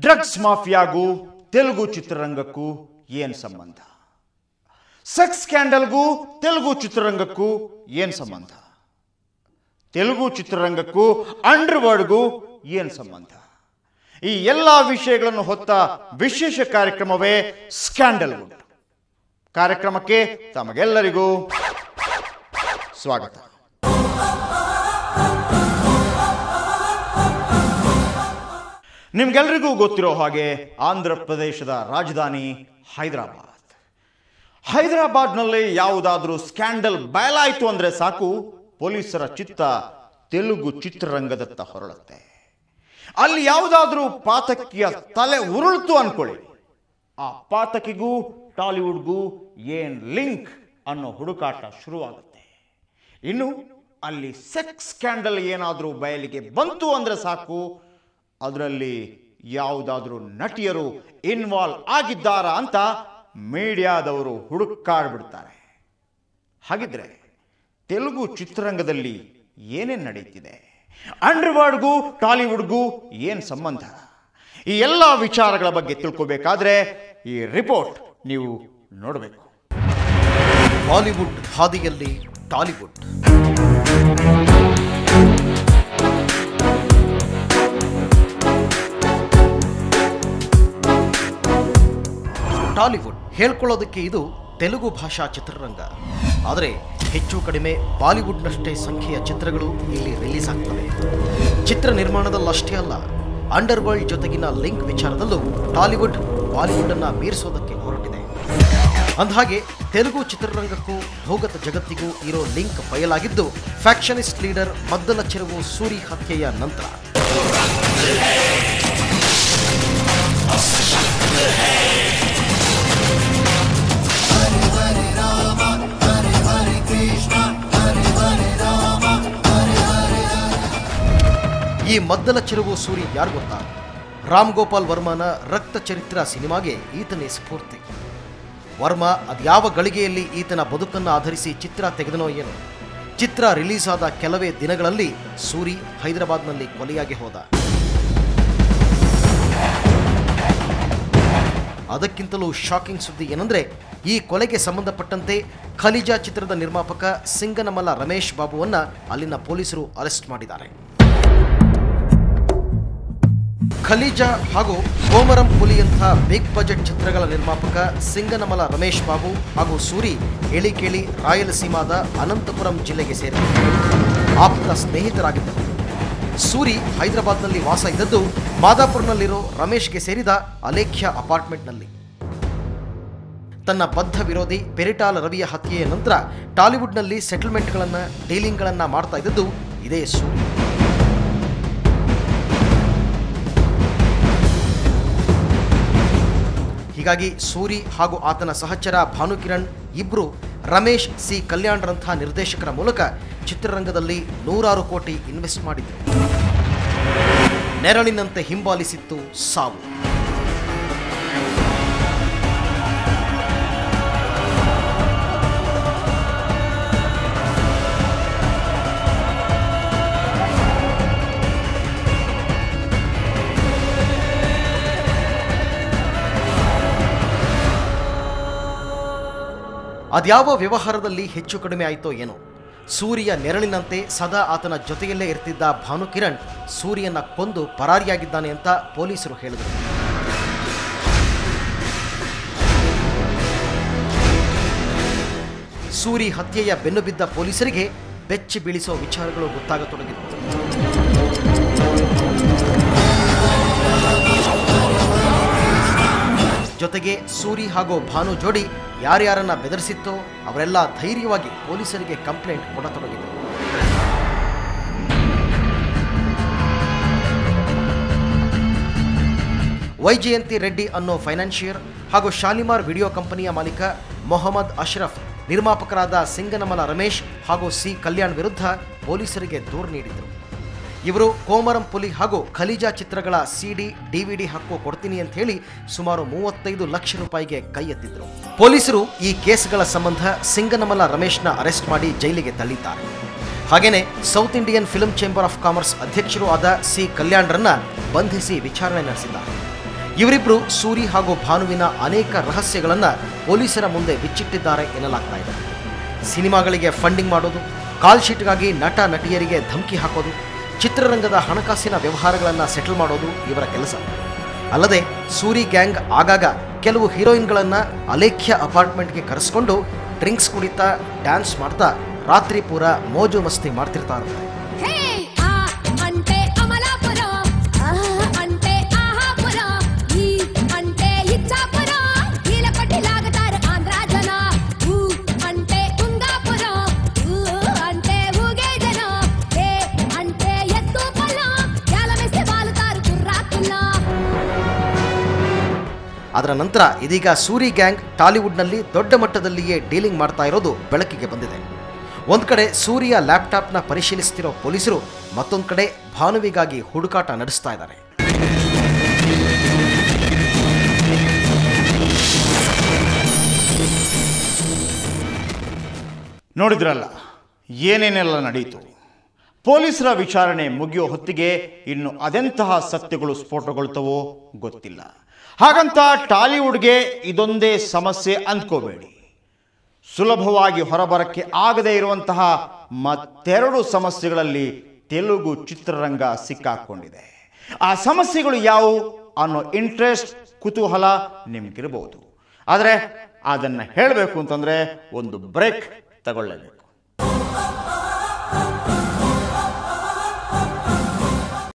Drugs ಮಾಫಿಯಾಗೂ Telugu ಚಿತ್ರರಂಗಕ್ಕೂ ಏನು ಸಂಬಂಧ? Sex ಸ್ಕ್ಯಾಂಡಲ್ಗೂ Telugu ಚಿತ್ರರಂಗಕ್ಕೂ ಏನು ಸಂಬಂಧ? ತೆಲುಗು ಚಿತ್ರರಂಗಕ್ಕೂ ಅಂಡರ್ವರ್ಲ್ಡ್ಗೂ ಏನು ಸಂಬಂಧ? ಈ ಎಲ್ಲ ವಿಷಯಗಳನ್ನು ಹೊತ್ತ ವಿಶೇಷ ಕಾರ್ಯಕ್ರಮವೇ ಸ್ಕ್ಯಾಂಡಲ್ವುಡ್. ಕಾರ್ಯಕ್ರಮಕ್ಕೆ ತಮಗೆಲ್ಲರಿಗೂ ಸ್ವಾಗತ. ನಿಮ್ಗೆಲ್ರಿಗೂ ಗೊತ್ತಿರೋ ಹಾಗೆ ಆಂಧ್ರ ಪ್ರದೇಶದ ರಾಜಧಾನಿ ಹೈದರಾಬಾದ್ನಲ್ಲಿ ಯಾವುದಾದ್ರೂ ಸ್ಕ್ಯಾಂಡಲ್ ಬಯಲಾಯಿತು ಅಂದ್ರೆ ಸಾಕು, ಪೊಲೀಸರ ಚಿತ್ತ ತೆಲುಗು ಚಿತ್ರರಂಗದತ್ತ ಹೊರಳುತ್ತೆ. ಅಲ್ಲಿ ಯಾವುದಾದ್ರೂ ಪಾತಕಿಯ ತಲೆ ಉರುಳ್ತು ಅನ್ಕೊಳ್ಳಿ, ಆ ಪಾತಕಿಗೂ ಟಾಲಿವುಡ್ಗೂ ಏನ್ ಲಿಂಕ್ ಅನ್ನೋ ಹುಡುಕಾಟ ಶುರುವಾಗುತ್ತೆ. ಇನ್ನು ಅಲ್ಲಿ ಸೆಕ್ಸ್ ಸ್ಕ್ಯಾಂಡಲ್ ಏನಾದರೂ ಬಯಲಿಗೆ ಬಂತು ಅಂದ್ರೆ ಸಾಕು, ಅದರಲ್ಲಿ ಯಾವುದಾದ್ರೂ ನಟಿಯರು ಇನ್ವಾಲ್ವ್ ಆಗಿದ್ದಾರಾ ಅಂತ ಮೀಡಿಯಾದವರು ಹುಡುಕಾಡ್ಬಿಡ್ತಾರೆ. ಹಾಗಿದ್ರೆ ತೆಲುಗು ಚಿತ್ರರಂಗದಲ್ಲಿ ಏನೇನು ನಡೀತಿದೆ? ಅಂಡರ್ವರ್ಲ್ಡ್ಗೂ ಟಾಲಿವುಡ್ಗೂ ಏನು ಸಂಬಂಧ? ಈ ಎಲ್ಲ ವಿಚಾರಗಳ ಬಗ್ಗೆ ತಿಳ್ಕೋಬೇಕಾದ್ರೆ ಈ ರಿಪೋರ್ಟ್ ನೀವು ನೋಡಬೇಕು. ಬಾಲಿವುಡ್ ಹಾದಿಯಲ್ಲಿ ಟಾಲಿವುಡ್. ಟಾಲಿವುಡ್ ಹೇಳ್ಕೊಳ್ಳೋದಕ್ಕೆ ಇದು ತೆಲುಗು ಭಾಷಾ ಚಿತ್ರರಂಗ. ಆದರೆ ಹೆಚ್ಚು ಕಡಿಮೆ ಬಾಲಿವುಡ್ನಷ್ಟೇ ಸಂಖ್ಯೆಯ ಚಿತ್ರಗಳು ಇಲ್ಲಿ ರಿಲೀಸ್ ಆಗ್ತವೆ. ಚಿತ್ರ ನಿರ್ಮಾಣದಲ್ಲಷ್ಟೇ ಅಲ್ಲ, ಅಂಡರ್ವರ್ಲ್ಡ್ ಜೊತೆಗಿನ ಲಿಂಕ್ ವಿಚಾರದಲ್ಲೂ ಟಾಲಿವುಡ್ ಬಾಲಿವುಡ್ನ್ನು ಮೀರಿಸೋದಕ್ಕೆ ಹೊರಟಿದೆ. ಅಂದಹಾಗೆ ತೆಲುಗು ಚಿತ್ರರಂಗಕ್ಕೂ ಭೂಗತ ಜಗತ್ತಿಗೂ ಇರೋ ಲಿಂಕ್ ಬಯಲಾಗಿದ್ದು ಫ್ಯಾಕ್ಷನಿಸ್ಟ್ ಲೀಡರ್ ಮದ್ದಲ ಚೆರುವು ಸೂರಿ ಹತ್ಯೆಯ ನಂತರ. ಈ ಮದ್ದಲ ಚೆರುವು ಸೂರಿ ಯಾರು ಗೊತ್ತಾ? ರಾಮ್ ಗೋಪಾಲ್ ವರ್ಮನ ರಕ್ತ ಚರಿತ್ರ ಸಿನಿಮಾಗೆ ಈತನೇ ಸ್ಫೂರ್ತಿ. ವರ್ಮ ಅದ್ಯಾವ ಗಳಿಗೆಯಲ್ಲಿ ಈತನ ಬದುಕನ್ನು ಆಧರಿಸಿ ಚಿತ್ರ ತೆಗೆದನೋ ಏನೋ, ಚಿತ್ರ ರಿಲೀಸ್ ಆದ ಕೆಲವೇ ದಿನಗಳಲ್ಲಿ ಸೂರಿ ಹೈದರಾಬಾದ್ನಲ್ಲಿ ಕೊಲೆಯಾಗಿ ಹೋದ. ಅದಕ್ಕಿಂತಲೂ ಶಾಕಿಂಗ್ ಸುದ್ದಿ ಏನಂದ್ರೆ, ಈ ಕೊಲೆಗೆ ಸಂಬಂಧಪಟ್ಟಂತೆ ಖಲಿಜಾ ಚಿತ್ರದ ನಿರ್ಮಾಪಕ ಸಿಂಗನಮಲ ರಮೇಶ್ ಬಾಬುವನ್ನ ಅಲ್ಲಿನ ಪೊಲೀಸರು ಅರೆಸ್ಟ್ ಮಾಡಿದ್ದಾರೆ. ಖಲಿಜಾ ಹಾಗೂ ಕೋಮರಂ ಪುಲಿಯಂಥ ಬಿಗ್ ಬಜೆಟ್ ಚಿತ್ರಗಳ ನಿರ್ಮಾಪಕ ಸಿಂಗನಮಲ ರಮೇಶ್ ಬಾಬು ಹಾಗೂ ಸೂರಿ ಎಳಿಕೇಳಿ ರಾಯಲಸೀಮಾದ ಅನಂತಪುರಂ ಜಿಲ್ಲೆಗೆ ಸೇರಿದ ಆಪ್ತ ಸ್ನೇಹಿತರಾಗಿದ್ದರು. ಸೂರಿ ಹೈದರಾಬಾದ್ನಲ್ಲಿ ವಾಸ ಇದ್ದದ್ದು ಮಾದಾಪುರ್ನಲ್ಲಿರೋ ರಮೇಶ್ಗೆ ಸೇರಿದ ಅಲೇಖ್ಯ ಅಪಾರ್ಟ್ಮೆಂಟ್ನಲ್ಲಿ. ತನ್ನ ಬದ್ಧ ವಿರೋಧಿ ಪೆರಿಟಾಲ ರವಿಯ ಹತ್ಯೆಯ ನಂತರ ಟಾಲಿವುಡ್ನಲ್ಲಿ ಸೆಟಲ್ಮೆಂಟ್ಗಳನ್ನು ಡೀಲಿಂಗ್ಗಳನ್ನು ಮಾಡ್ತಾ ಇದ್ದದ್ದು ಇದೇ ಸೂರಿ. ಹೀಗಾಗಿ ಸೂರಿ ಹಾಗೂ ಆತನ ಸಹಚರ ಭಾನುಕಿರಣ್ ಇಬ್ರು ರಮೇಶ್ ಸಿ ಕಲ್ಯಾಣ್ರಂಥ ನಿರ್ದೇಶಕರ ಮೂಲಕ ಚಿತ್ರರಂಗದಲ್ಲಿ 100 ಕೋಟಿ ಇನ್ವೆಸ್ಟ್ ಮಾಡಿದ್ರು. ನೆರಳಿನಂತೆ ಹಿಂಬಾಲಿಸಿತ್ತು ಸಾವು. ಅದ್ಯಾವ ವ್ಯವಹಾರದಲ್ಲಿ ಹೆಚ್ಚು ಕಡಿಮೆ ಆಯಿತೋ ಏನೋ, ಸೂರಿಯ ನೆರಳಿನಂತೆ ಸದಾ ಆತನ ಜೊತೆಯಲ್ಲೇ ಇರ್ತಿದ್ದ ಭಾನುಕಿರಣ್ ಸೂರಿಯನ್ನ ಕೊಂದು ಪರಾರಿಯಾಗಿದ್ದಾನೆ ಅಂತ ಪೊಲೀಸರು ಹೇಳಿದರು. ಸೂರಿ ಹತ್ಯೆಯ ಬೆನ್ನು ಬಿದ್ದ ಪೊಲೀಸರಿಗೆ ಬೆಚ್ಚಿ ಬೀಳಿಸೋ ವಿಚಾರಗಳು ಗೊತ್ತಾಗತೊಡಗಿತ್ತು. ಜೊತೆಗೆ ಸೂರಿ ಹಾಗೂ ಭಾನು ಜೋಡಿ ಯಾರ್ಯಾರನ್ನ ಬೆದರಿಸಿತ್ತೋ ಅವರೆಲ್ಲ ಧೈರ್ಯವಾಗಿ ಪೊಲೀಸರಿಗೆ ಕಂಪ್ಲೇಂಟ್ ಕೊಡತೊಡಗಿದರು. ವೈಜಯಂತಿ ರೆಡ್ಡಿ ಅನ್ನೋ ಫೈನಾನ್ಷಿಯರ್ ಹಾಗೂ ಶಾಲಿಮಾರ್ ವಿಡಿಯೋ ಕಂಪನಿಯ ಮಾಲೀಕ ಮೊಹಮ್ಮದ್ ಅಶ್ರಫ್, ನಿರ್ಮಾಪಕರಾದ ಸಿಂಗನಮಲ ರಮೇಶ್ ಹಾಗೂ ಸಿ ಕಲ್ಯಾಣ್ ವಿರುದ್ಧ ಪೊಲೀಸರಿಗೆ ದೂರು ನೀಡಿದರು. ಇವರು ಕೋಮರಂ ಪುಲಿ ಹಾಗೂ ಖಲಿಜಾ ಚಿತ್ರಗಳ CD DVD ಹಕ್ಕು ಕೊಡ್ತೀನಿ ಅಂತ ಹೇಳಿ ಸುಮಾರು 35 ಲಕ್ಷ ರೂಪಾಯಿಗೆ ಕೈ ಎತ್ತಿದ್ರು. ಪೊಲೀಸರು ಈ ಕೇಸ್ಗಳ ಸಂಬಂಧ ಸಿಂಗನಮಲ ರಮೇಶ್ನ ಅರೆಸ್ಟ್ ಮಾಡಿ ಜೈಲಿಗೆ ತಳ್ಳಿದ್ದಾರೆ. ಹಾಗೇನೆ south Indian film chamber of commerce ಅಧ್ಯಕ್ಷರು ಆದ ಸಿ ಕಲ್ಯಾಣ್ರನ್ನ ಬಂಧಿಸಿ ವಿಚಾರಣೆ ನಡೆಸಿದ್ದಾರೆ. ಇವರಿಬ್ಬರು ಸೂರಿ ಹಾಗೂ ಭಾನುವಿನ ಅನೇಕ ರಹಸ್ಯಗಳನ್ನು ಪೊಲೀಸರ ಮುಂದೆ ಬಿಚ್ಚಿಟ್ಟಿದ್ದಾರೆ ಎನ್ನಲಾಗ್ತಾ ಇದೆ. ಸಿನಿಮಾಗಳಿಗೆ ಫಂಡಿಂಗ್ ಮಾಡೋದು, ಕಾಲ್ ಶೀಟ್ಗಾಗಿ ನಟ ನಟಿಯರಿಗೆ ಧಮಕಿ ಹಾಕೋದು, ಚಿತ್ರರಂಗದ ಹಣಕಾಸಿನ ವ್ಯವಹಾರಗಳನ್ನು ಸೆಟಲ್ ಮಾಡೋದು ಇವರ ಕೆಲಸ. ಅಲ್ಲದೆ ಸೂರಿ ಗ್ಯಾಂಗ್ ಆಗಾಗ ಕೆಲವು ಹೀರೋಯಿನ್ಗಳನ್ನು ಅಲೇಖ್ಯ ಅಪಾರ್ಟ್ಮೆಂಟ್ಗೆ ಕರೆಸ್ಕೊಂಡು ಡ್ರಿಂಕ್ಸ್ ಕುಡಿತಾ ಡ್ಯಾನ್ಸ್ ಮಾಡ್ತಾ ರಾತ್ರಿ ಪೂರ ಮೋಜು ಮಸ್ತಿ ಮಾಡ್ತಿರ್ತಾರೆ. ಅದರ ನಂತರ ಇದೀಗ ಸೂರಿ ಗ್ಯಾಂಗ್ ಟಾಲಿವುಡ್ನಲ್ಲಿ ದೊಡ್ಡ ಮಟ್ಟದಲ್ಲಿಯೇ ಡೀಲಿಂಗ್ ಮಾಡ್ತಾ ಇರೋದು ಬೆಳಕಿಗೆ ಬಂದಿದೆ. ಒಂದು ಕಡೆ ಸೂರಿಯ ಲ್ಯಾಪ್ಟಾಪ್ನ ಪರಿಶೀಲಿಸ್ತಿರೋ ಪೊಲೀಸರು, ಮತ್ತೊಂದು ಕಡೆ ಭಾನುವಿಗಾಗಿ ಹುಡುಕಾಟ ನಡೆಸ್ತಾ ಇದ್ದಾರೆ. ನೋಡಿದ್ರಲ್ಲ ಏನೇನೆಲ್ಲ ನಡೆಯಿತು. ಪೊಲೀಸರ ವಿಚಾರಣೆ ಮುಗಿಯೋ ಹೊತ್ತಿಗೆ ಇನ್ನು ಅದೆಂತಹ ಸತ್ಯಗಳು ಸ್ಫೋಟಗೊಳ್ತವೋ ಗೊತ್ತಿಲ್ಲ. ಹಾಗಂತ ಟಾಲಿವುಡ್ಗೆ ಇದೊಂದೇ ಸಮಸ್ಯೆ ಅಂದ್ಕೋಬೇಡಿ. ಸುಲಭವಾಗಿ ಹೊರಬರಕ್ಕೆ ಆಗದೇ ಇರುವಂತಹ ಮತ್ತೆರಡು ಸಮಸ್ಯೆಗಳಲ್ಲಿ ತೆಲುಗು ಚಿತ್ರರಂಗ ಸಿಕ್ಕಾಕೊಂಡಿದೆ. ಆ ಸಮಸ್ಯೆಗಳು ಯಾವುವು ಅನ್ನೋ ಇಂಟ್ರೆಸ್ಟ್, ಕುತೂಹಲ ನಿಮ್ಗಿರಬಹುದು. ಆದರೆ ಅದನ್ನು ಹೇಳಬೇಕು ಅಂತಂದರೆ ಒಂದು ಬ್ರೇಕ್ ತಗೊಳ್ಳೇಬೇಕು.